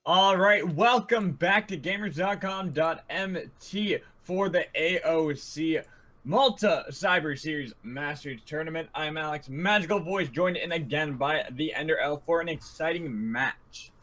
All right, welcome back to gamers.com.mt for the AOC Malta Cyber Series Masters Tournament. I'm Alex, magical voice, joined in again by the Ender Elf for an exciting match.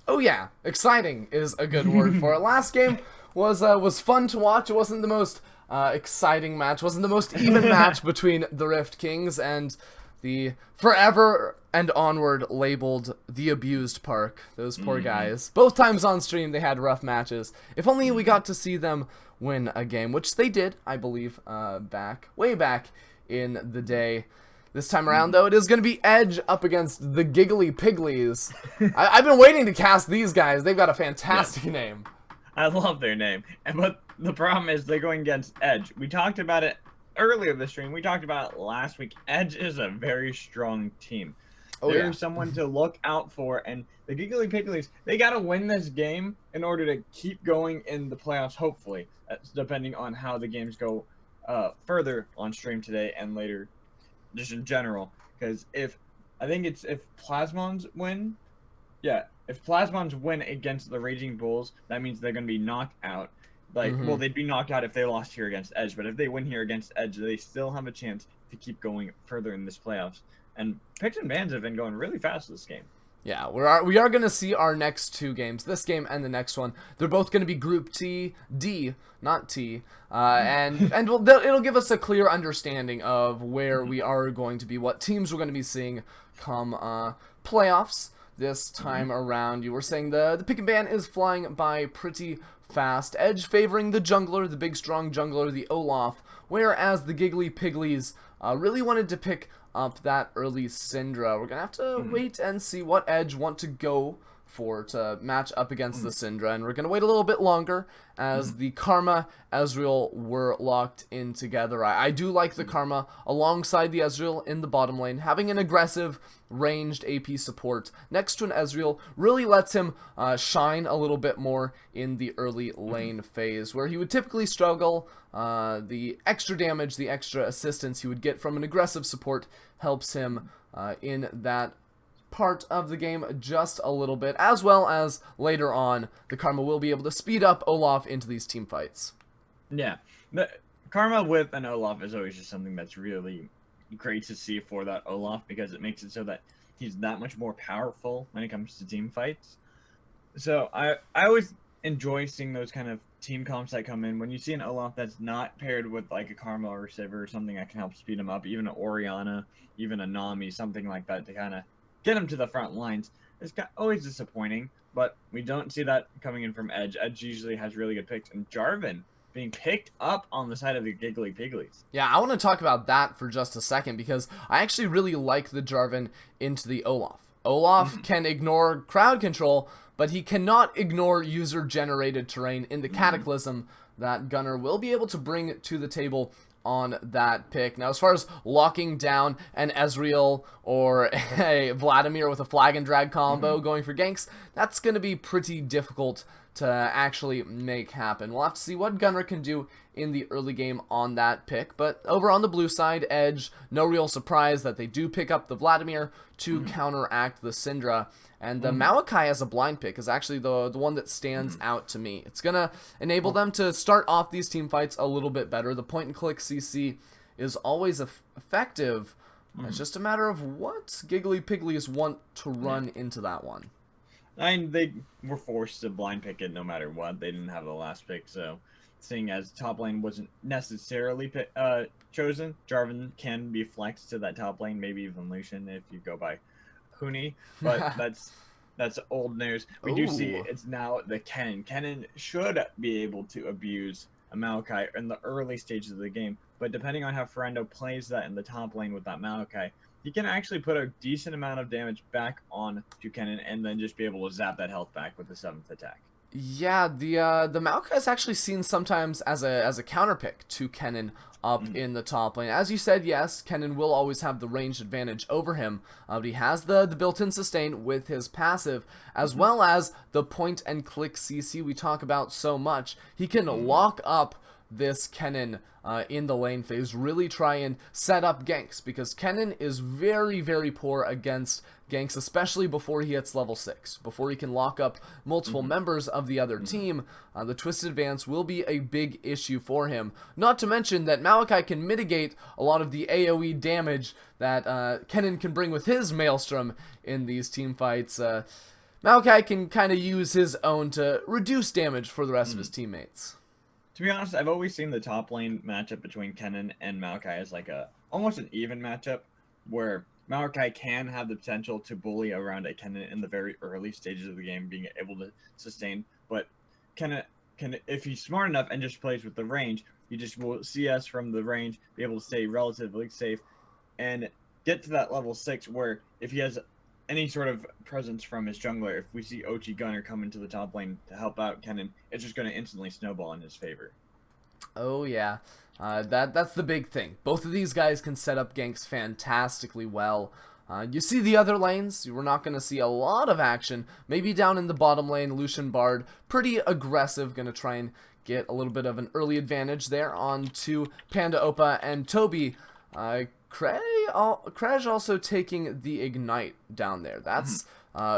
Oh yeah, exciting is a good word for it. Last game was fun to watch. It wasn't the most exciting match. Wasn't the most even match between the Rift Kings and the forever and onward labeled the abused park. Those poor guys. Both times on stream they had rough matches. If only we got to see them win a game, which they did, I believe, way back in the day. This time around, though, it is going to be Edge up against the Giggly Pigglies. I've been waiting to cast these guys. They've got a fantastic name. I love their name. But the problem is they're going against Edge. We talked about it earlier this stream. We talked about it last week. Edge is a very strong team. They're someone to look out for, and the Giggly Pigglies, they got to win this game in order to keep going in the playoffs, hopefully, depending on how the games go further on stream today and later, just in general. Because if Plasmons win, if Plasmons win against the Raging Bulls, that means they're going to be knocked out. Well, they'd be knocked out if they lost here against Edge, but if they win here against Edge, they still have a chance to keep going further in this playoffs. And picks and bans have been going really fast this game. Yeah, we are going to see our next two games, this game and the next one. They're both going to be Group D, not T, and it'll give us a clear understanding of where we are going to be, what teams we're going to be seeing come playoffs this time around. You were saying the pick and ban is flying by pretty fast. Edge favoring the jungler, the big strong jungler, the Olaf, whereas the Giggly Pigglies really wanted to pick up that early Syndra. We're gonna have to wait and see what Edge want to go for to match up against the Syndra, and we're gonna wait a little bit longer as the Karma Ezreal were locked in together. I do like the Karma alongside the Ezreal in the bottom lane. Having an aggressive ranged AP support next to an Ezreal really lets him shine a little bit more in the early lane phase, where he would typically struggle. The extra damage, the extra assistance he would get from an aggressive support helps him in that part of the game just a little bit, as well as later on the Karma will be able to speed up Olaf into these team fights. Yeah, the Karma with an Olaf is always just something that's really great to see for that Olaf, because it makes it so that he's that much more powerful when it comes to team fights. So I always enjoy seeing those kind of team comps that come in when you see an Olaf that's not paired with like a Karma or a Sivir or something that can help speed him up, even an Orianna, even a Nami, something like that to kind of get him to the front lines. It's always disappointing, but we don't see that coming in from Edge. Edge usually has really good picks, and Jarvan being picked up on the side of the Giggly Pigglies. Yeah, I want to talk about that for just a second, because I actually really like the Jarvan into the Olaf. Olaf can ignore crowd control, but he cannot ignore user-generated terrain in the Cataclysm that Gunnar will be able to bring to the table on that pick. Now, as far as locking down an Ezreal or a Vladimir with a flag and drag combo going for ganks, that's going to be pretty difficult to actually make happen. We'll have to see what Gunnar can do in the early game on that pick. But over on the blue side, Edge, no real surprise that they do pick up the Vladimir to counteract the Syndra. And the Maokai as a blind pick is actually the one that stands out to me. It's going to enable them to start off these team fights a little bit better. The point-and-click CC is always effective. It's just a matter of what Giggly Pigglies want to run into that one. I mean, they were forced to blind pick it no matter what. They didn't have the last pick, so seeing as top lane wasn't necessarily chosen, Jarvan can be flexed to that top lane, maybe even Lucian if you go by Huni, but that's old news. We do see it's now the Kennen. Kennen should be able to abuse a Maokai in the early stages of the game, but depending on how Ferendo plays that in the top lane with that Maokai, he can actually put a decent amount of damage back on to Kennen and then just be able to zap that health back with the 7th attack. Yeah, the Maokai is actually seen sometimes as a counter pick to Kennen up in the top lane. As you said, yes, Kennen will always have the ranged advantage over him, but he has the built-in sustain with his passive, as well as the point-and-click CC we talk about so much. He can lock up this Kennen in the lane phase, really try and set up ganks, because Kennen is very, very poor against ganks, especially before he hits level 6. Before he can lock up multiple members of the other team, the Twisted Advance will be a big issue for him. Not to mention that Malachi can mitigate a lot of the AoE damage that Kennen can bring with his Maelstrom in these team fights. Malachi can kind of use his own to reduce damage for the rest of his teammates. To be honest, I've always seen the top lane matchup between Kennen and Malachi as like almost an even matchup, where Malachi can have the potential to bully around a Kennen in the very early stages of the game, being able to sustain. But Kennen can, if he's smart enough and just plays with the range, he just will see us from the range, be able to stay relatively safe, and get to that level 6 where if he has any sort of presence from his jungler, if we see OG Gunner come into the top lane to help out Kennen, it's just going to instantly snowball in his favor. Oh yeah, that's the big thing. Both of these guys can set up ganks fantastically well. You see the other lanes, we're not going to see a lot of action. Maybe down in the bottom lane, Lucian Bard, pretty aggressive, going to try and get a little bit of an early advantage there onto Panda Opa and Toby. Krej also taking the Ignite down there. That's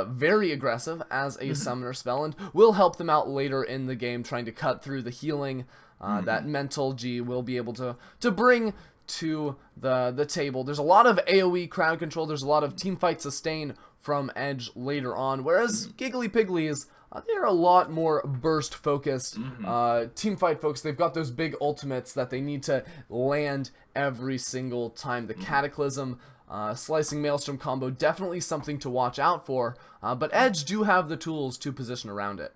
very aggressive as a summoner spell, and will help them out later in the game, trying to cut through the healing that Mental G will be able to bring to the table. There's a lot of AoE crowd control. There's a lot of teamfight sustain from Edge later on, whereas Giggly Pigglies, they're a lot more burst focused, teamfight focused. They've got those big ultimates that they need to land every single time. The Cataclysm, Slicing Maelstrom combo, definitely something to watch out for, but Edge do have the tools to position around it.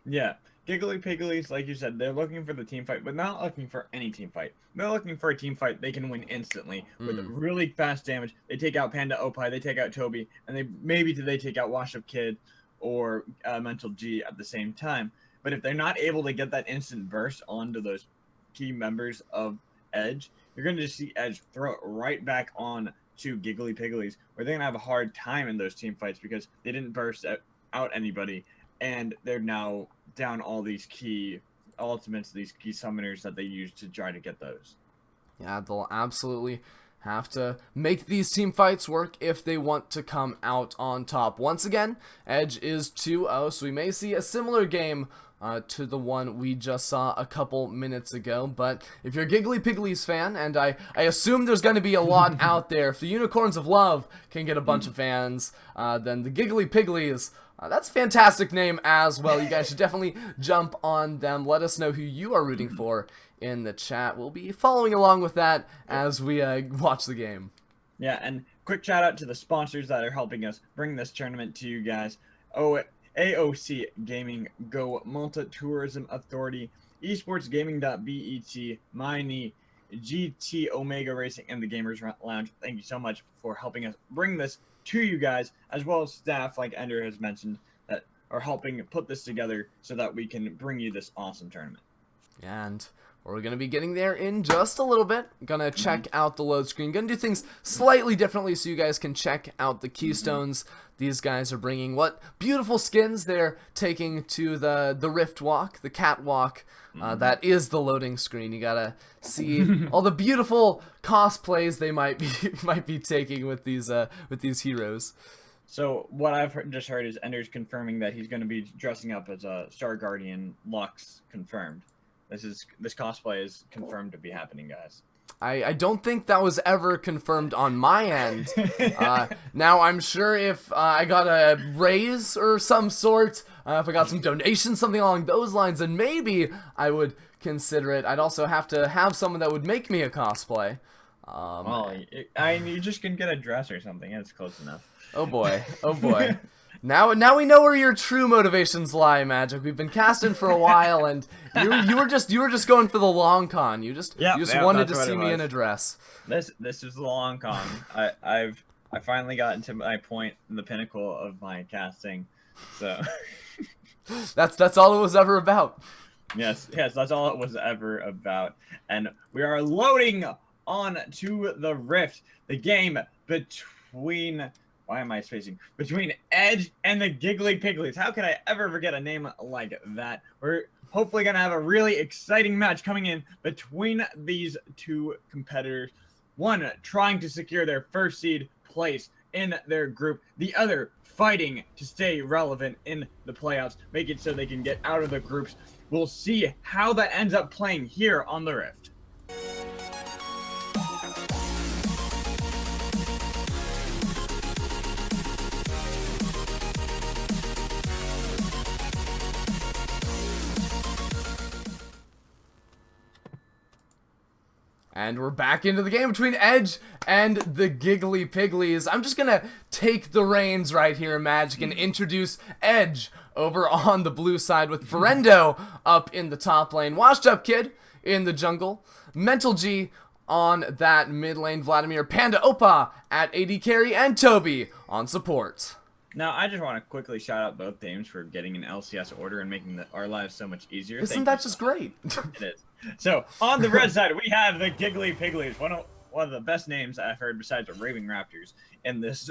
Yeah, Giggly Pigglies, like you said, they're looking for the team fight, but not looking for any team fight. They're looking for a team fight they can win instantly with really fast damage. They take out Panda Opie, they take out Toby, and they take out Wash Up Kid or Mental G at the same time. But if they're not able to get that instant burst onto those key members of Edge, you're going to just see Edge throw it right back on to Giggly Pigglies, where they're going to have a hard time in those team fights because they didn't burst out anybody, and they're now down all these key ultimates, these key summoners that they use to try to get those. Yeah, they'll absolutely have to make these team fights work if they want to come out on top. Once again, Edge is 2-0, so we may see a similar game to the one we just saw a couple minutes ago. But if you're a Giggly Pigglies fan, and I assume there's going to be a lot out there, if the Unicorns of Love can get a bunch of fans, then the Giggly Pigglies, that's a fantastic name as well. You guys should definitely jump on them. Let us know who you are rooting for in the chat. We'll be following along with that as we watch the game. Yeah, and quick shout out to the sponsors that are helping us bring this tournament to you guys. AOC Gaming, Go Malta Tourism Authority, esportsgaming.bet, Miney, GT Omega Racing, and the Gamers Lounge. Thank you so much for helping us bring this to you guys, as well as staff like Ender has mentioned that are helping put this together so that we can bring you this awesome tournament. And we're going to be getting there in just a little bit. Gonna check out the load screen. Gonna do things slightly differently so you guys can check out the keystones. These guys are bringing what beautiful skins they're taking to the Rift Walk, the Catwalk. That is the loading screen. You gotta see all the beautiful cosplays they might be taking with these heroes. So what I've just heard is Ender's confirming that he's going to be dressing up as a Star Guardian. Lux confirmed. This cosplay is confirmed to be happening, guys. I don't think that was ever confirmed on my end. Now, I'm sure if I got a raise or some sort, if I got some donations, something along those lines, then maybe I would consider it. I'd also have to have someone that would make me a cosplay. Well, you just can get a dress or something. It's close enough. Oh boy. Oh boy. Now we know where your true motivations lie, Magic. We've been casting for a while, and you were just going for the long con. You just wanted to see me in a dress. This is the long con. I finally gotten to my point in the pinnacle of my casting. So that's all it was ever about. Yes, that's all it was ever about. And we are loading on to the Rift, the game between. Why am I spacing? Between Edge and the Giggly Pigglies. How could I ever forget a name like that? We're hopefully going to have a really exciting match coming in between these two competitors. One trying to secure their first seed place in their group. The other fighting to stay relevant in the playoffs, make it so they can get out of the groups. We'll see how that ends up playing here on the Rift. And we're back into the game between Edge and the Giggly Pigglies. I'm just gonna take the reins right here, Magic, and introduce Edge over on the blue side with Ferendo up in the top lane. Washed Up Kid in the jungle. Mental G on that mid lane. Vladimir Panda Opa at AD carry, and Toby on support. Now, I just want to quickly shout out both teams for getting an LCS order and making our lives so much easier. Isn't that just great? It is. So, on the red side, we have the Giggly Pigglies, one of the best names I've heard besides the Raving Raptors in this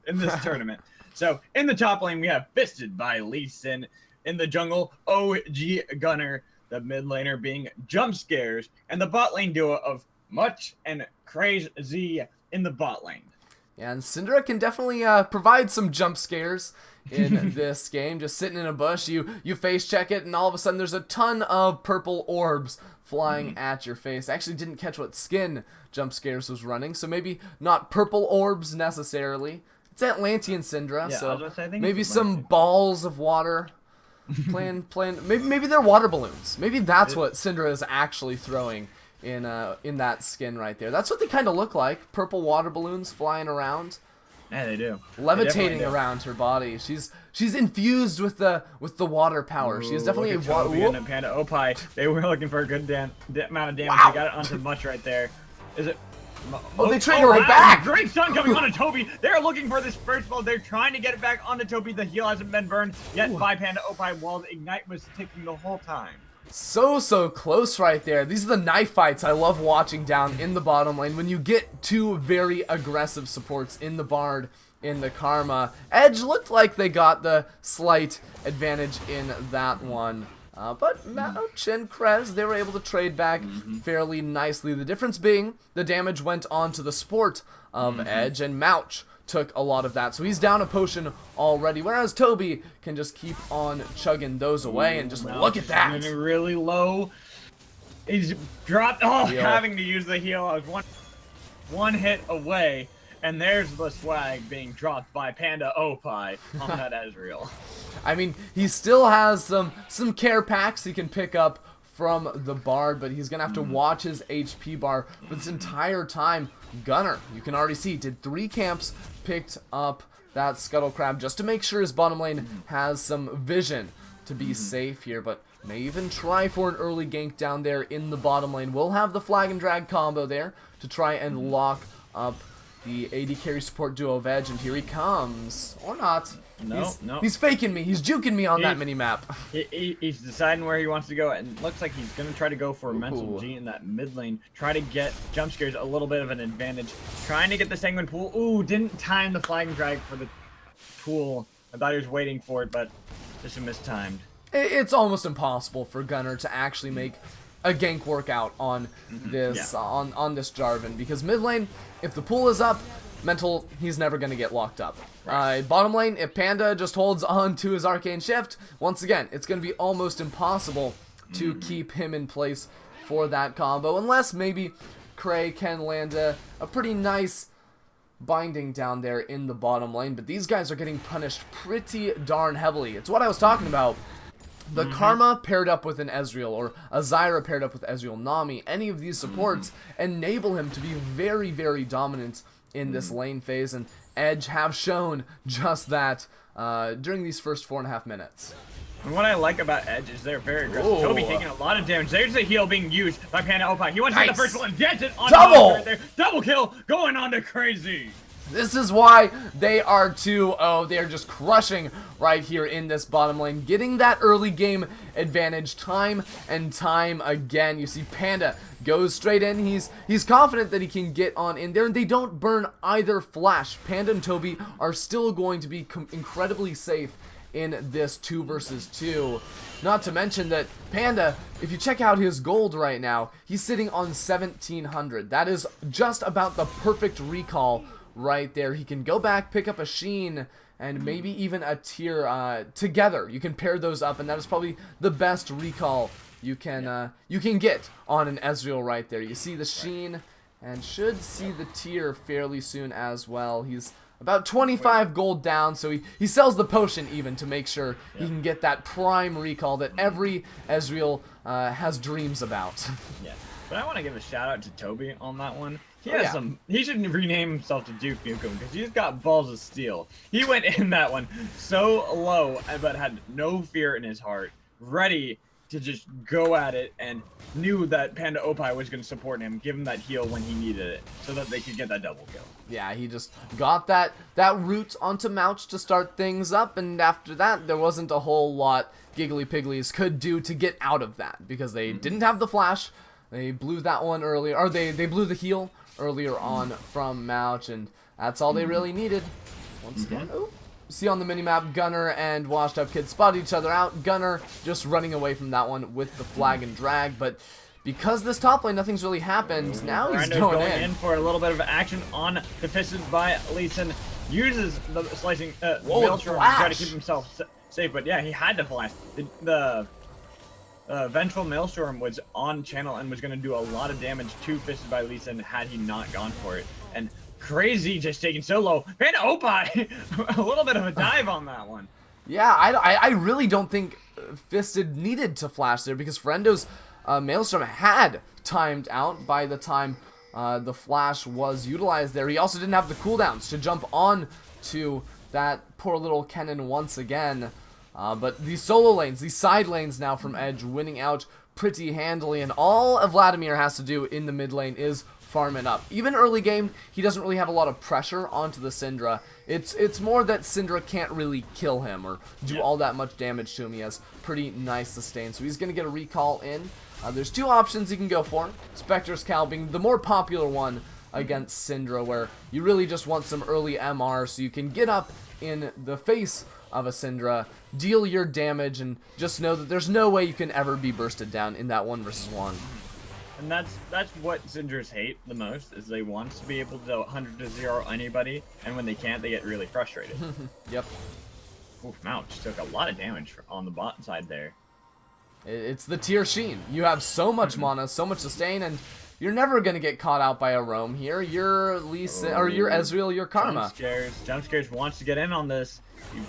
in this tournament. So, in the top lane, we have Fisted by Lee Sin. In the jungle, OG Gunner, the mid laner being Jump Scares, and the bot lane duo of Much and Crazy in the bot lane. Yeah, and Syndra can definitely provide some jump scares in this game. Just sitting in a bush, you face check it, and all of a sudden there's a ton of purple orbs flying at your face. I actually didn't catch what skin jump scares was running, so maybe not purple orbs necessarily. It's Atlantean Syndra, yeah, so maybe some balls of water. Maybe they're water balloons. Maybe that's what Syndra is actually throwing in that skin right there. That's what they kind of look like. Purple water balloons flying around. Yeah, they do. Levitating around her body. She's infused with the water power. She's definitely a water. Panda Opie. They were looking for a good amount of damage. Wow. They got it onto Much right there. Is it? Oh, they traded right back. Great stun coming onto Toby. They're looking for this first ball. They're trying to get it back onto Toby. The heal hasn't been burned yet by Panda Opie while the Ignite was ticking the whole time. So close right there. These are the knife fights I love watching down in the bottom lane when you get two very aggressive supports in the Bard, in the Karma. Edge looked like they got the slight advantage in that one. But Mouch and Krez, they were able to trade back fairly nicely. The difference being the damage went on to the support of Edge, and Mouch took a lot of that. So he's down a potion already, whereas Toby can just keep on chugging those away. And just look at that. Really low. He's dropped. Oh, having to use the heal. I was one hit away. And there's the swag being dropped by Panda Opie on that Ezreal. I mean, he still has some care packs he can pick up from the Bard, but he's going to have to watch his HP bar for this entire time. Gunner, you can already see, did 3 camps, picked up that Scuttle Crab just to make sure his bottom lane has some vision to be safe here, but may even try for an early gank down there in the bottom lane. We'll have the flag and drag combo there to try and lock up the AD carry support duo of Edge, and here he comes. Or not. No. He's faking me. He's juking me on that mini-map. He's deciding where he wants to go, and looks like he's going to try to go for a Mental G in that mid lane. Try to get Jump Scares a little bit of an advantage. Trying to get the Sanguine Pool. Ooh, didn't time the flag and drag for the pool. I thought he was waiting for it, but just mistimed. It's almost impossible for Gunner to actually make a gank workout on this on this Jarvan, because mid lane, if the pool is up, Mental, he's never going to get locked up. Right. Bottom lane, if Panda just holds on to his Arcane Shift, once again, it's going to be almost impossible to keep him in place for that combo, unless maybe Cray can land a pretty nice binding down there in the bottom lane. But these guys are getting punished pretty darn heavily. It's what I was talking about. The Karma paired up with an Ezreal, or a Zyra paired up with Ezreal Nami, any of these supports enable him to be very, very dominant in this lane phase, and Edge have shown just that during these first 4.5 minutes. And what I like about Edge is they're very aggressive. Toby taking a lot of damage. There's the heal being used by Panda Opie. He wants to get the first one. Gets it on right there. Double kill going on to Crazy. This is why they are 2-0. They are just crushing right here in this bottom lane, getting that early game advantage time and time again. You see Panda goes straight in. He's confident that he can get on in there, and they don't burn either flash. Panda and Toby are still going to be incredibly safe in this 2 versus 2. Not to mention that Panda, if you check out his gold right now, he's sitting on 1700. That is just about the perfect recall right there. He can go back, pick up a Sheen, and maybe even a tier together. You can pair those up, and that is probably the best recall you can get on an Ezreal right there. You see the Sheen, and should see the tier fairly soon as well. He's about 25 gold down, so he sells the potion even to make sure he can get that prime recall that every Ezreal has dreams about. Yeah, but I want to give a shout out to Toby on that one. He has he should rename himself to Duke Nukem because he's got balls of steel. He went in that one so low, but had no fear in his heart, ready to just go at it, and knew that Panda Opie was going to support him, give him that heal when he needed it, so that they could get that double kill. Yeah, he just got that route onto Mouch to start things up, and after that, there wasn't a whole lot Giggly Pigglies could do to get out of that, because they didn't have the flash. They blew that one earlier, or they blew the heal earlier on from Mouch, and that's all they really needed. Once again, see on the minimap, Gunner and Washed Up Kid spot each other out. Gunner just running away from that one with the flag and drag, but because this top lane, nothing's really happened. Now he's going in for a little bit of action on the Fisted by Lee Sin. Uses the slicing Maelstrom to try to keep himself safe, but yeah, he had to flash. The Vengeful Maelstrom was on channel and was going to do a lot of damage to Fisted by Lee Sin had he not gone for it. And Crazy just taking so low. Panda Opie, a little bit of a dive on that one. Yeah, I really don't think Fisted needed to flash there because Frendo's Maelstrom had timed out by the time the flash was utilized there. He also didn't have the cooldowns to jump on to that poor little Kennen once again. But these solo lanes, these side lanes now from Edge winning out pretty handily, and all Vladimir has to do in the mid lane is farm it up. Even early game, he doesn't really have a lot of pressure onto the Syndra. It's more that Syndra can't really kill him or do all that much damage to him. He has pretty nice sustain, so he's going to get a recall in. There's two options he can go for. Spectre's Cowl being the more popular one against Syndra, where you really just want some early MR so you can get up in the face of a Syndra, deal your damage, and just know that there's no way you can ever be bursted down in that 1 versus 1. And that's what Syndras hate the most, is they want to be able to 100-0 anybody, and when they can't, they get really frustrated. Yep. Oof, Mouch took a lot of damage on the bot side there. It's the tier Sheen. You have so much mana, so much sustain, and you're never gonna get caught out by a roam here. You're Lisa, or you're Ezreal, you're Karma. Jump scares wants to get in on this. He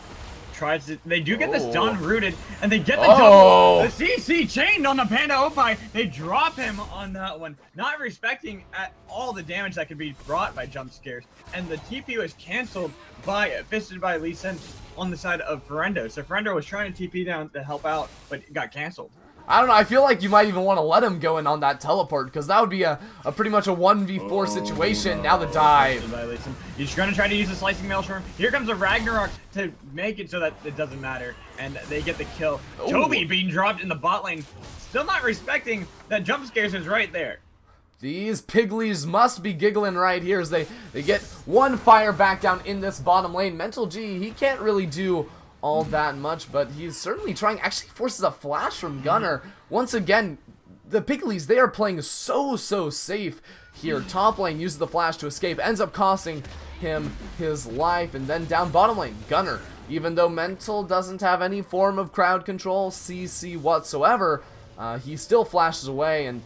tries to. They do get this done rooted, and they get the double. The CC chained on the Panda Opie. They drop him on that one, not respecting at all the damage that could be brought by jump scares. And the TP was canceled by Fisted by Lee Sin on the side of Ferendo. So Ferendo was trying to TP down to help out, but it got canceled. I don't know, I feel like you might even want to let him go in on that teleport, because that would be a pretty much a 1v4 situation. Now the dive. He's going to try to use the Slicing Maelstrom. Here comes a Ragnarok to make it so that it doesn't matter, and they get the kill. Toby being dropped in the bot lane, still not respecting that jump scares is right there. These Pigglies must be giggling right here as they get one fire back down in this bottom lane. Mental G, he can't really do all that much, but he's certainly trying. Actually forces a flash from Gunner. Once again, the Pigglies, they are playing so safe here. Top lane uses the flash to escape, ends up costing him his life, and then down bottom lane, Gunner, even though Mental doesn't have any form of crowd control, CC whatsoever, he still flashes away and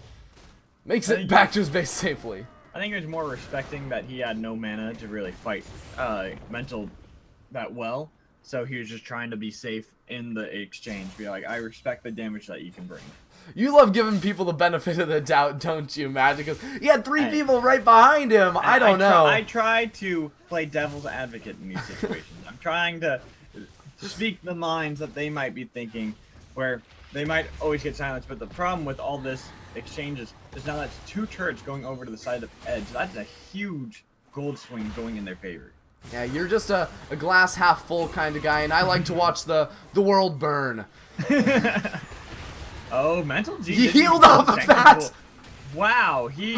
makes it back to his base safely. I think he was more respecting that he had no mana to really fight Mental that well. So he was just trying to be safe in the exchange. Be like, I respect the damage that you can bring. You love giving people the benefit of the doubt, don't you, Matt? Because he had three people right behind him. I don't know. I try to play devil's advocate in these situations. I'm trying to speak the minds that they might be thinking, where they might always get silenced. But the problem with all this exchanges is now that's two turrets going over to the side of Edge. That's a huge gold swing going in their favor. Yeah, you're just a glass half full kind of guy, and I like to watch the world burn. Oh, Mental G. He healed off of that. Wow, he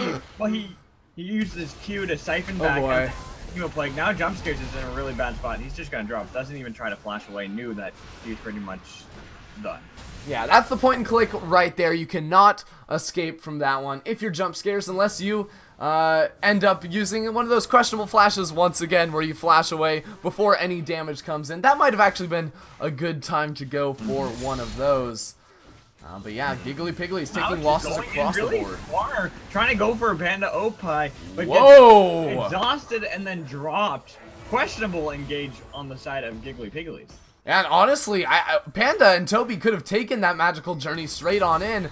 used his Q to siphon back. Oh boy. Team of Plague. Now Jump Scares is in a really bad spot. He's just going to drop. Doesn't even try to flash away. Knew that he's pretty much done. Yeah, that's the point and click right there. You cannot escape from that one if you're Jump Scares unless you end up using one of those questionable flashes once again where you flash away before any damage comes in. That might have actually been a good time to go for one of those. But yeah, Giggly Pigglies taking losses across the board. Far, trying to go for a Panda Opie, but gets exhausted and then dropped. Questionable engage on the side of Giggly Pigglies. And honestly, Panda and Toby could have taken that magical journey straight on in.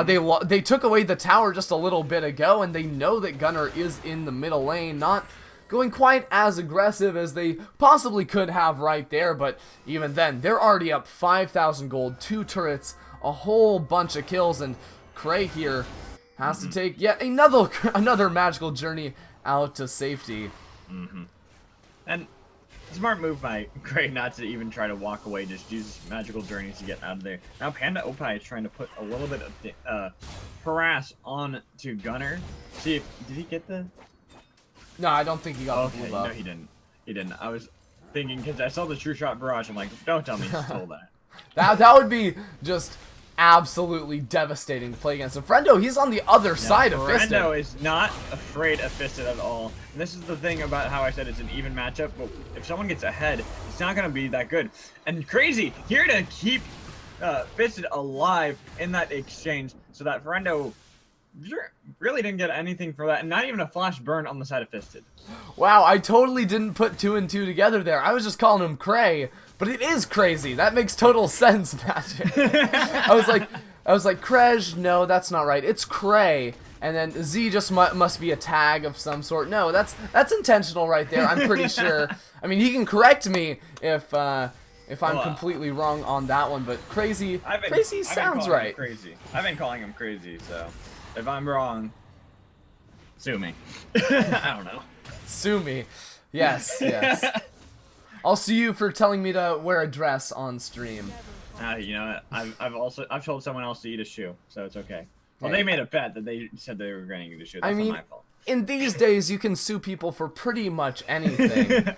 They took away the tower just a little bit ago, and they know that Gunnar is in the middle lane, not going quite as aggressive as they possibly could have right there. But even then, they're already up 5,000 gold, 2 turrets, a whole bunch of kills, and Cray here has to take yet another magical journey out to safety. And smart move by Cray not to even try to walk away, just use magical journeys to get out of there. Now Panda Opie is trying to put a little bit of harass on to Gunnar. See if did he get the? No, I don't think he got the blue buff. No, he didn't. He didn't. I was thinking because I saw the true shot barrage. I'm like, don't tell me he stole that. That would be just absolutely devastating to play against. And Friendo, he's on the other side of Fisted. Friendo is not afraid of Fisted at all. And this is the thing about how I said it's an even matchup, but if someone gets ahead, it's not going to be that good. And Crazy here to keep Fisted alive in that exchange so that Friendo really didn't get anything for that, and not even a flash burn on the side of Fisted. Wow, I totally didn't put 2 and 2 together there. I was just calling him Cray, but it is Crazy. That makes total sense, Magic. I was like, Krej, no, that's not right. It's Cray. And then Z just must be a tag of some sort. No, that's intentional right there. I'm pretty sure. I mean, he can correct me if I'm completely wrong on that one, but Crazy sounds right. Crazy. I've been calling him Crazy, so if I'm wrong, sue me. I don't know. Sue me. Yes, yes. I'll sue you for telling me to wear a dress on stream. You know, I've told someone else to eat a shoe, so it's okay. Well, they made a bet that they said they were going to eat a shoe. That's not my fault. In these days, you can sue people for pretty much anything.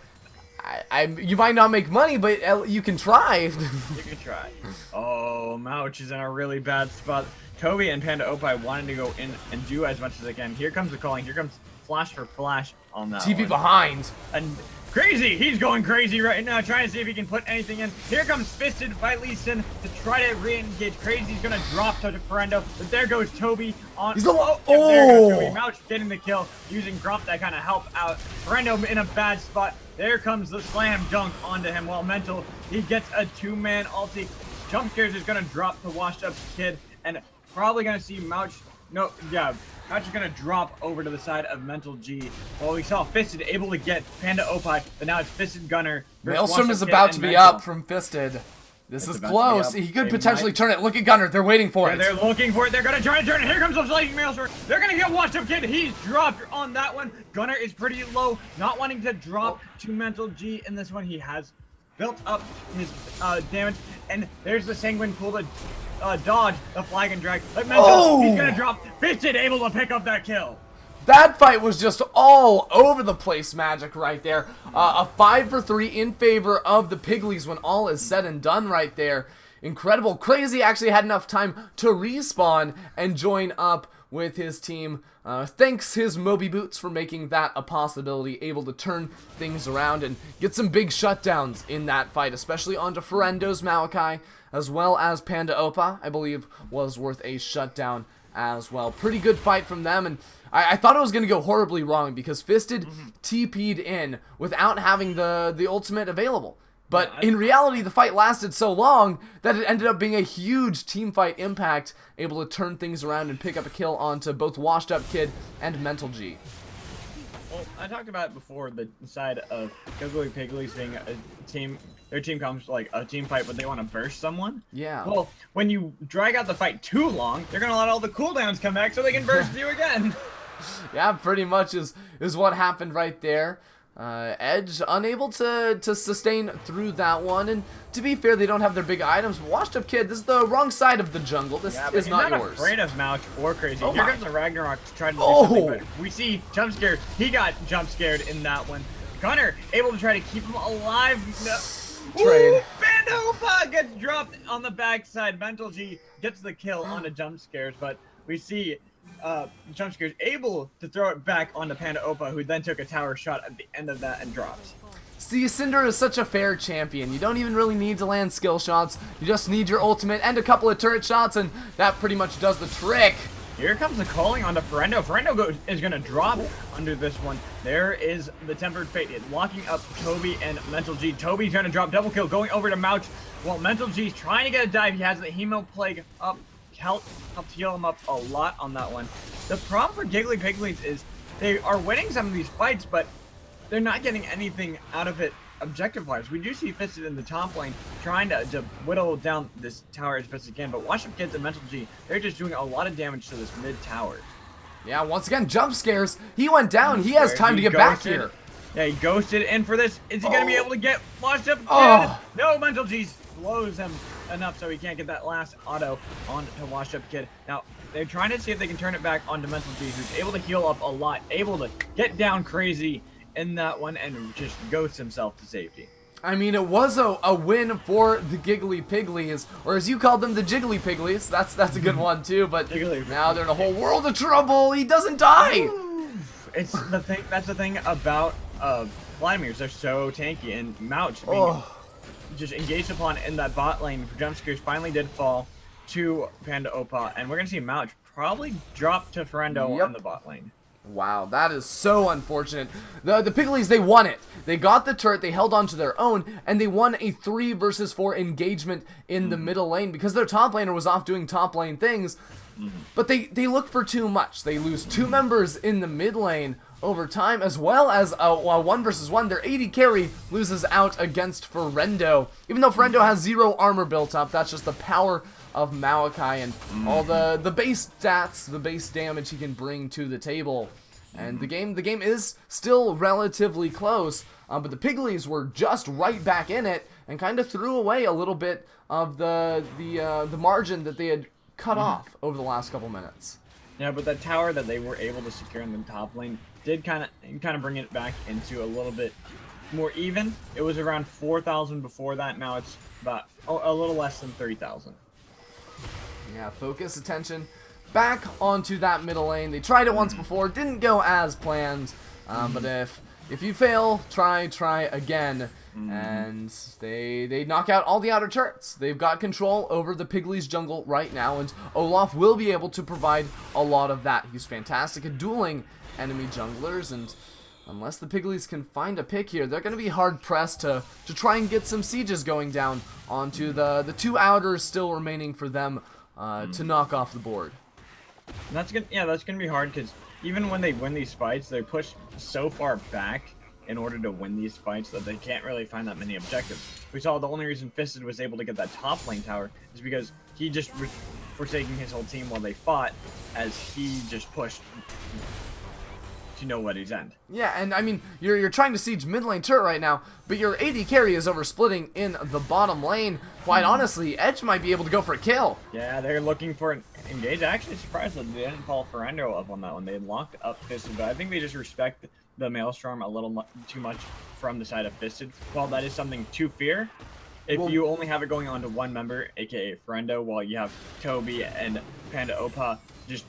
You might not make money, but you can try. You can try. Oh, Mouch is in a really bad spot. Toby and Panda Opie wanted to go in and do as much as they can. Here comes the calling. Here comes flash for flash on that TP one. behind. And Crazy, he's going crazy right now, trying to see if he can put anything in. Here comes Fisted by Lee Sin to try to re-engage. Crazy's gonna drop to Friendo, but there goes Toby on. He's the there goes Toby. Mouch getting the kill, using Grump that kind of help out. Friendo in a bad spot. There comes the slam dunk onto him while Mental, he gets a 2-man ulti. Jump Scares is gonna drop the washed up kid, and probably gonna see Mouch. No, yeah. Mouch is going to drop over to the side of Mental G. Well, we saw Fisted able to get Panda Opie, but now it's Fisted Gunnar. Maelstrom is about to be up from Fisted. This is close. He could potentially turn it. Look at Gunnar. They're waiting for it. They're looking for it. They're going to try to turn it. Here comes the Flaking Maelstrom. They're going to get washed up, kid. He's dropped on that one. Gunnar is pretty low, not wanting to drop to Mental G in this one. He has built up his damage, and there's the Sanguine Pool to dodge the flag and drag. But Mental, he's gonna drop. Fisted able to pick up that kill. That fight was just all over the place, Magic, right there. A 5-for-3 in favor of the Pigglies when all is said and done right there. Incredible. Crazy actually had enough time to respawn and join up with his team. Thanks his Moby Boots for making that a possibility, able to turn things around and get some big shutdowns in that fight, especially onto Friendo's Maokai, as well as Panda Opie, I believe, was worth a shutdown as well. Pretty good fight from them, and I thought it was going to go horribly wrong because Fisted TP'd in without having the ultimate available. But in reality, the fight lasted so long that it ended up being a huge team fight impact, able to turn things around and pick up a kill onto both Washed Up Kid and Mental G. Well, I talked about before the side of Giggly Pigglies being a team. Their team comes like a team fight, but they want to burst someone. Yeah. Well, when you drag out the fight too long, they're gonna let all the cooldowns come back so they can burst you again. Yeah, pretty much is what happened right there. Edge unable to sustain through that one, and to be fair, they don't have their big items. Washed Up Kid, this is the wrong side of the jungle. This is not yours. Afraid of Mouch or Crazy. Here comes the Ragnarok to try to do something better. We see Jump Scared. He got jump scared in that one. Gunner able to try to keep him alive. No. Trade. Bandopa gets dropped on the backside. Mental G gets the kill on the jump scares, but we see jump scares able to throw it back onto Panda Opa, who then took a tower shot at the end of that and dropped. See, Cinder is such a fair champion. You don't even really need to land skill shots. You just need your ultimate and a couple of turret shots, and that pretty much does the trick. Here comes the calling onto Ferendo. Ferendo is going to drop under this one. There is the Tempered Fate. It's locking up Toby and Mental G. Toby's going to drop double kill, going over to Mouch. While Mental G's trying to get a dive, he has the Hemo Plague up. Helped heal him up a lot on that one. The problem for Giggly Pigglies is they are winning some of these fights, but they're not getting anything out of it objective-wise. We do see Fisted in the top lane trying to whittle down this tower as best as he can, but Wash Up Kids and Mental G, they're just doing a lot of damage to this mid tower. Yeah, once again, jump scares. He went down. He has time to get back here. Yeah, he ghosted in for this. Is he going to be able to get Washed Up Kid? Oh. No, Mental G slows him enough so he can't get that last auto on to Washed Up Kid. Now, they're trying to see if they can turn it back onto Mental G, who's able to heal up a lot, able to get down crazy in that one and just ghost himself to safety. I mean, it was a win for the Giggly Pigglies, or as you called them, the Jiggly Pigglies. That's a good one too, but now they're in a whole world of trouble. He doesn't die. It's the thing. That's the thing about Vladimirs. They're so tanky, and Mouch just engaged upon in that bot lane. Jump scares finally did fall to Panda Opa, and we're gonna see Mouch probably drop to Ferendo in the bot lane. Wow, that is so unfortunate. The Pigglies, they won it. They got the turret, they held on to their own, and they won a 3 versus 4 engagement in the middle lane because their top laner was off doing top lane things. But they look for too much. They lose 2 members in the mid lane over time, as well as a 1 versus 1. Their AD carry loses out against Ferendo. Even though Ferendo has 0 armor built up, that's just the power of Maokai and all the base stats, the base damage he can bring to the table. And the game is still relatively close, but the Pigglies were just right back in it and kind of threw away a little bit of the margin that they had cut off over the last couple minutes. Yeah, but that tower that they were able to secure in the top lane did kind of bring it back into a little bit more even. It was around 4,000 before that. Now it's about a little less than 30,000. Yeah, focus, attention, back onto that middle lane. They tried it once before, didn't go as planned, but if you fail, try again, and they knock out all the outer turrets. They've got control over the Pigglies jungle right now, and Olaf will be able to provide a lot of that. He's fantastic at dueling enemy junglers, and unless the Pigglies can find a pick here, they're going to be hard-pressed to try and get some sieges going down onto the 2 outers still remaining for them to knock off the board. And that's gonna be hard because even when they win these fights, they push so far back in order to win these fights that they can't really find that many objectives. We saw the only reason Fisted was able to get that top lane tower is because he just was forsaking his whole team while they fought, as he just pushed to nobody's end. Yeah, and I mean, you're trying to siege mid lane turret right now, but your AD carry is over splitting in the bottom lane. Quite honestly, Edge might be able to go for a kill. Yeah, they're looking for an engage. Actually surprised that they didn't call Ferendo up on that one. They had locked up Fisted, but I think they just respect the Maelstrom a little too much from the side of Fisted. While that is something to fear, if you only have it going on to 1 member, aka Ferendo, while you have Toby and Panda Opa just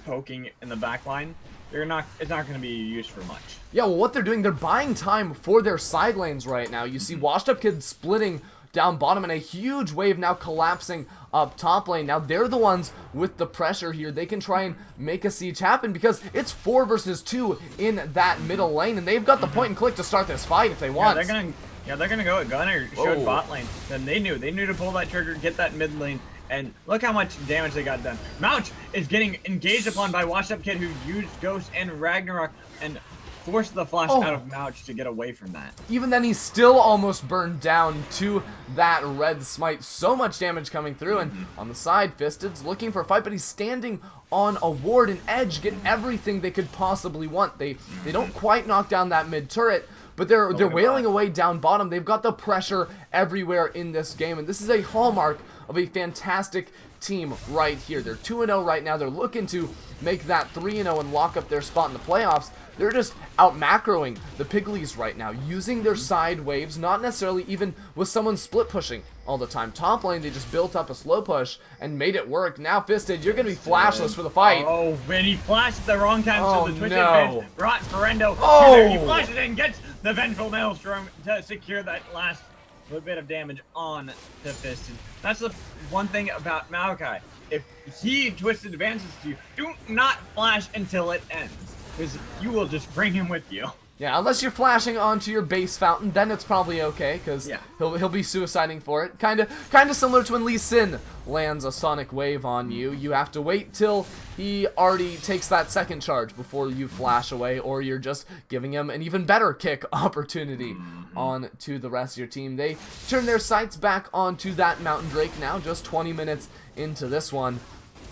poking in the back line, it's not going to be used for much. Yeah, well, what they're doing, they're buying time for their side lanes right now. You see Washed Up Kid splitting down bottom and a huge wave now collapsing up top lane. Now they're the ones with the pressure here. They can try and make a siege happen because it's 4 versus 2 in that middle lane, and they've got the point and click to start this fight if they want. Yeah, they're gonna go at Gunner, showed bot lane. Then they knew to pull that trigger, get that mid lane, and look how much damage they got done. Mouch is getting engaged upon by Washed Up Kid, who used Ghost and Ragnarok and forced the flash out of Mouch to get away from that. Even then, he's still almost burned down to that red smite. So much damage coming through, and on the side, Fisted's looking for a fight, but he's standing on a ward, and Edge get everything they could possibly want. They don't quite knock down that mid turret, but they're wailing away down bottom. They've got the pressure everywhere in this game, and this is a hallmark of a fantastic team right here. They're 2-0 right now. They're looking to make that 3-0 and lock up their spot in the playoffs. They're just out macroing the Pigglies right now, using their side waves, not necessarily even with someone split pushing all the time. Top lane, they just built up a slow push and made it work. Now, Fisted, you're going to be flashless for the fight. Oh, when he flashed at the wrong time, so the twisted fence brought Ferendo. Oh! He flashes in, gets the Vengeful Maelstrom to secure that last little bit of damage on the Fisted. That's the one thing about Maokai. If he twisted advances to you, do not flash until it ends, because you will just bring him with you. Yeah, unless you're flashing onto your base fountain, then it's probably okay, because he'll be suiciding for it. Kinda similar to when Lee Sin lands a Sonic Wave on you. You have to wait till he already takes that second charge before you flash away, or you're just giving him an even better kick opportunity on to the rest of your team. They turn their sights back onto that Mountain Drake now, just 20 minutes into this one.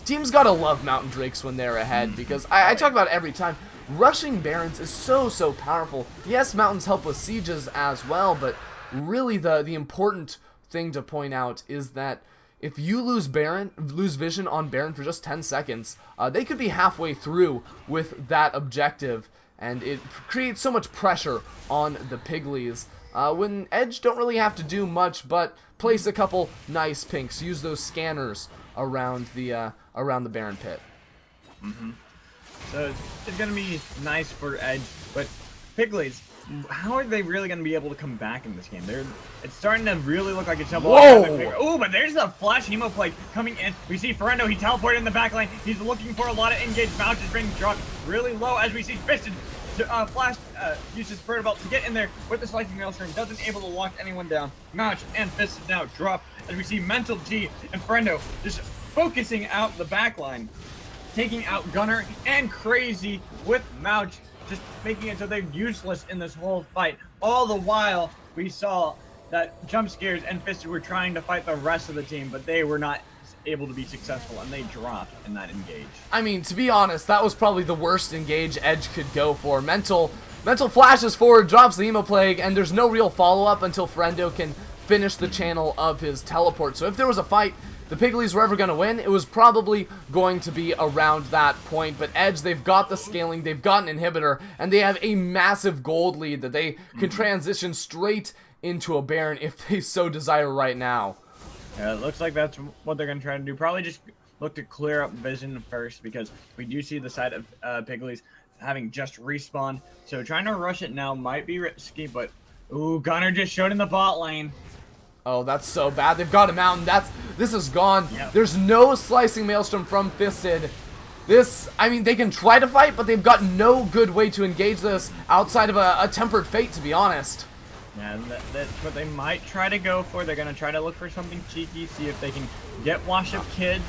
Teams gotta love Mountain Drakes when they're ahead, because I talk about it every time. Rushing Barons is so powerful. Yes, Mountains help with sieges as well, but really the important thing to point out is that if you lose vision on Baron for just 10 seconds, they could be halfway through with that objective, and it creates so much pressure on the Pigglies. When Edge don't really have to do much but place a couple nice pinks, use those scanners around the Baron pit. So it's going to be nice for Edge, but Pigglies, how are they really going to be able to come back in this game? It's starting to really look like a double. Oh, but there's a flash Hemoplague coming in. We see Ferendo, he teleported in the back lane. He's looking for a lot of engaged. Mount is being dropped really low as we see Fisted Flash uses Spirit Belt to get in there with the Slicing Maelstrom, doesn't able to lock anyone down. Mouch and Fisted now drop as we see Mental G and Ferendo just focusing out the back line, taking out Gunner and Crazy with Mouch, just making it so they're useless in this whole fight. All the while, we saw that Jump Scares and Fisted were trying to fight the rest of the team, but they were not able to be successful, and they dropped in that engage. I mean, to be honest, that was probably the worst engage Edge could go for. Mental flashes forward, drops the Hemoplague, and there's no real follow-up until Ferendo can finish the channel of his teleport. So if there was a fight the Pigglies were ever going to win, it was probably going to be around that point. But Edge, they've got the scaling, they've got an inhibitor, and they have a massive gold lead that they can transition straight into a Baron if they so desire right now. Yeah, it looks like that's what they're going to try to do. Probably just look to clear up vision first, because we do see the side of Pigglies having just respawned. So trying to rush it now might be risky, but ooh, Gunner just showed in the bot lane. Oh, that's so bad. They've got a mountain. This is gone. Yep. There's no Slicing Maelstrom from Fisted. I mean, they can try to fight, but they've got no good way to engage this outside of a Tempered Fate, to be honest. Yeah, that's what they might try to go for. They're going to try to look for something cheeky, see if they can get Wash Up Kids.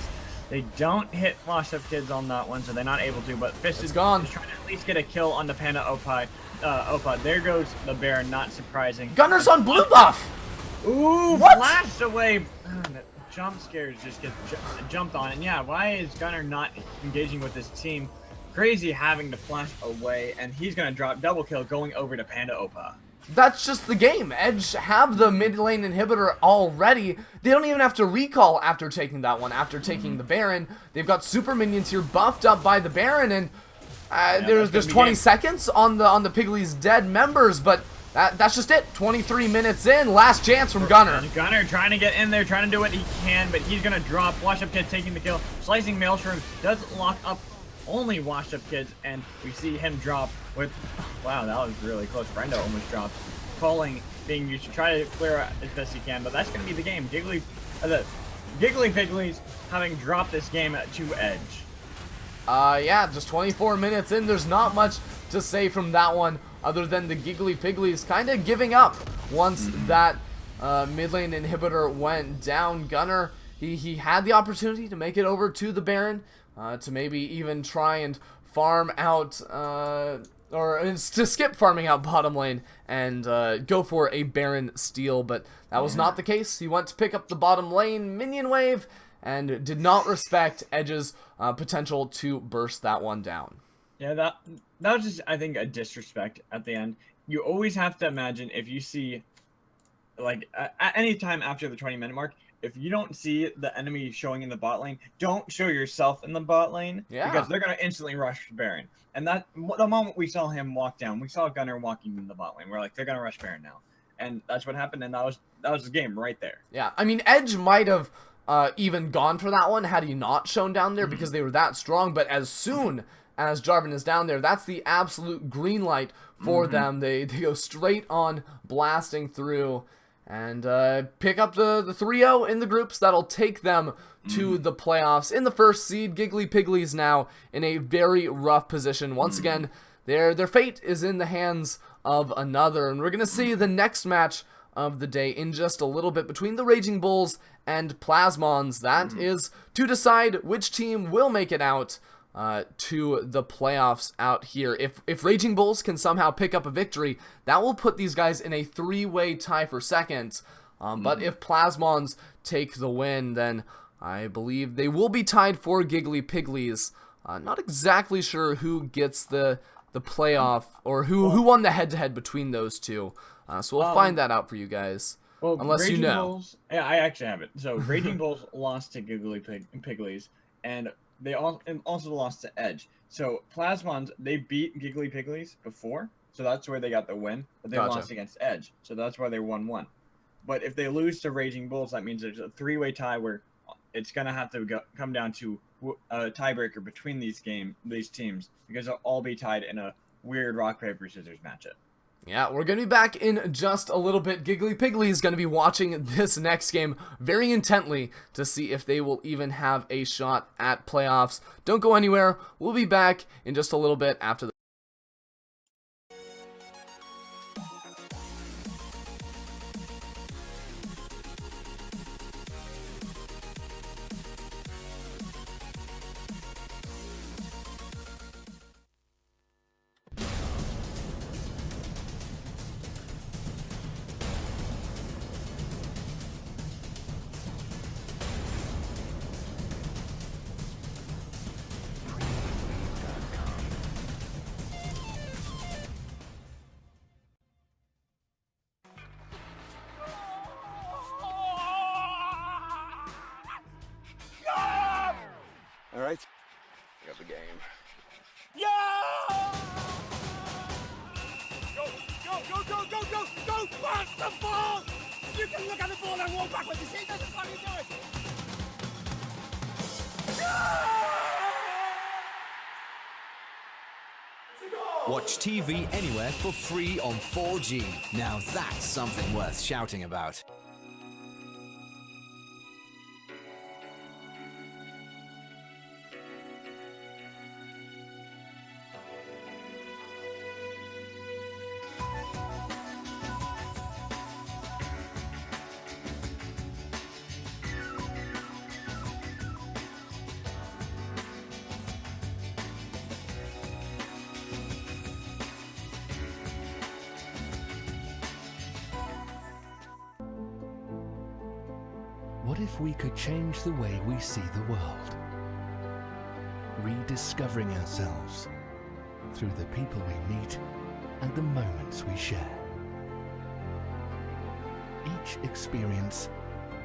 They don't hit Wash Up Kids on that one, so they're not able to, but Fisted is trying to at least get a kill on the Panda Opa. There goes the Baron, not surprising. Gunner's on blue buff! Ooh, what? Flashed away. Jump Scares just get jumped on. And yeah, why is Gunner not engaging with his team? Crazy having to flash away, and he's going to drop double kill going over to Panda Opa. That's just the game. Edge have the mid lane inhibitor already. They don't even have to recall after taking that one, after taking the Baron. They've got super minions here buffed up by the Baron, and there's 20 seconds on the Pigglies' dead members, but that's just it. 23 minutes in, last chance from Gunner. Gunner trying to get in there, trying to do what he can, but he's going to drop. Wash Up Kid taking the kill. Slicing Maelstrom does lock up only Washed Up Kids, and we see him drop with, wow, that was really close. Brendo almost dropped. Calling being used to try to clear out as best he can, but that's going to be the game. The Giggly Pigglies having dropped this game to Edge. Yeah, just 24 minutes in. There's not much to say from that one other than the Giggly Pigglies kind of giving up once that mid lane inhibitor went down. Gunner, he had the opportunity to make it over to the Baron, to maybe even try and farm out, or to skip farming out bottom lane and go for a Baron steal, but that was not the case. He went to pick up the bottom lane minion wave and did not respect Edge's potential to burst that one down. Yeah, that was just, I think, a disrespect at the end. you always have to imagine if you see, like, at any time after the 20-minute mark, if you don't see the enemy showing in the bot lane, don't show yourself in the bot lane, because they're going to instantly rush Baron. And that the moment we saw him walk down, we saw Gunnar walking in the bot lane. We're like, they're going to rush Baron now. And that's what happened, and that was the game right there. Yeah, I mean, Edge might have even gone for that one had he not shown down there because they were that strong, but as soon as Jarvan is down there, that's the absolute green light for them. They go straight on blasting through and pick up the 3-0 in the groups. That'll take them to the playoffs. In the first seed, Giggly Pigglies now in a very rough position. Once again, their fate is in the hands of another, and we're going to see the next match of the day in just a little bit between the Raging Bulls and Plasmons. That is to decide which team will make it out to the playoffs out here. If Raging Bulls can somehow pick up a victory, that will put these guys in a 3-way tie for second. But if Plasmons take the win, then I believe they will be tied for Giggly Pigglies. Not exactly sure who gets the playoff, or who won the head-to-head between those two. So we'll find that out for you guys. Well, unless Raging you know. Bulls, yeah, I actually have it. So Raging Bulls lost to Giggly Pigglies, and they also lost to Edge. So Plasmons, they beat Giggly Pigglies before, so that's where they got the win. But they lost against Edge, so that's why they won 1. But if they lose to Raging Bulls, that means there's a 3-way tie where it's gonna have to come down to a tiebreaker between these teams, because they'll all be tied in a weird rock paper scissors matchup. Yeah, we're going to be back in just a little bit. Giggly Piggly is going to be watching this next game very intently to see if they will even have a shot at playoffs. Don't go anywhere. We'll be back in just a little bit after the All right, we got the game. Yeah! Go, go, go, go, go, go, go! Pass the ball! You can look at the ball and walk backwards. You see, that's just how you do it. Watch TV anywhere for free on 4G. Now that's something worth shouting about. What if we could change the way we see the world? Rediscovering ourselves through the people we meet and the moments we share. Each experience,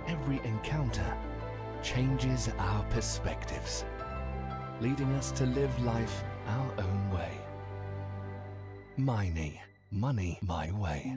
every encounter, changes our perspectives, leading us to live life our own way. Money my way.